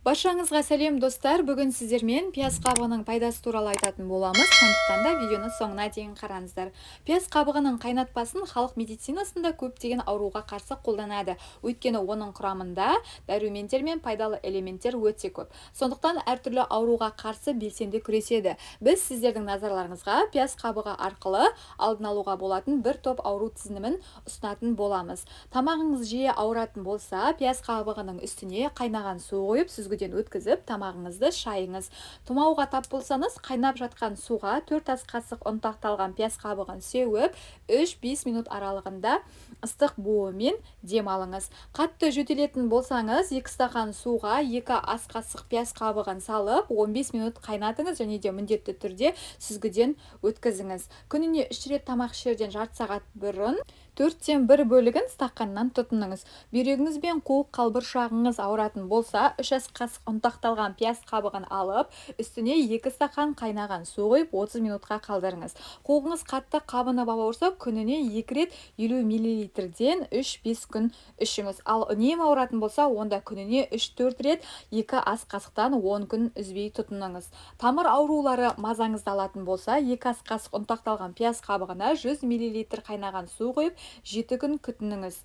Баршаңызға сәлем достар. Бүгін сіздермен пияз қабығының пайдасы туралы айтатын боламыз. Сондықтан да видеоны соңына дейін қараңыздар. Пияз қабығының қайнатпасын халық медицинасында көптеген ауруға қарсы қолданады. Өйткені оның құрамында дәрумендер мен пайдалы элементтер өте көп. Сондықтан әртүрлі ауруға қарсы белсенді күреседі. Біз сіздердің назарларыңызға пияз қабығы арқылы алдын алуға болатын бір топ ауру тізімін ұсынатын боламыз. Тамағыңыз жиі ауыратын болса, пияз қабығының үстіне қайнаған су қойып, сүзгіден өткізіп, тамағыңызды шайыңыз. Тұмауға тап болсаңыз, қайнап жатқан суға 4 ас қасық ұнтақталған пияз қабығын сеуіп, 3-5 минут аралығында ыстық буымен дем алыңыз. Қатты жөтелетін болсаңыз, 2 стақан суға 2 ас қасық пияз қабығын салып, 15 минут қайнатыңыз және де міндетті түрде сүзгіден өткізіңіз. Күніне 3 рет тамақ ішерден жарты сағат бұрын 4-тен 1 бөлігін стақаннан тұтыныңыз. Бүйрегіңіз бен қуық қалбыршағыңыз ауыратын болса, 3 ас қасық ұнтақталған пияз қабығын алып, үстіне 2 стақан қайнаған су қойып 30 минутқа қалдырыңыз. Қуығыңыз қатты қабынып ауырса, күніне 2 рет 50 мл-ден 3-5 күн ішіңіз. Ал үнемі ауыратын болса, онда күніне 3-4 рет 2 ас қасықтан 10 күн үзбей тұтыныңыз. Тамыр аурулары мазаңызды алатын болса, 2 ас қасық ұнтақталған пияз қабығына 100 мл қайнаған су қойып 7 күн күтініңіз.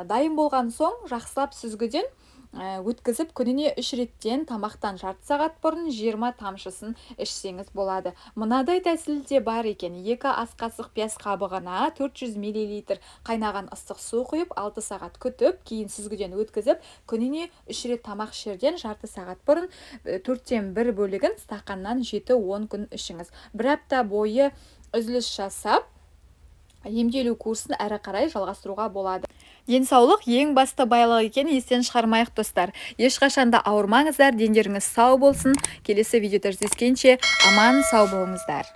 Дайын болған соң жақсылап сүзгіден өткізіп, күніне 3 реттен тамақтан жарты сағат бұрын 20 тамшысын ішсеңіз болады. Мынадай тәсіл де бар екен. 2 ас қасық пияз қабығына 400 мл қайнаған ыстық су құйып, 6 сағат күтіп, кейін сүзгіден өткізіп, күніне 3 рет тамақ ішерден жарты сағат бұрын 4-тен 1 бөлігін стақаннан 7-10 күн ішіңіз. Бір апта бойы үзіліс жасап, емделу курсын әрі қарай жалғастыруға болады. Денсаулық ең басты байлық екен, естен шығармайық достар. Ешқашанда ауырмаңыздар, дендеріңіз сау болсын. Келесі видеода жүздескенше аман сау болыңыздар.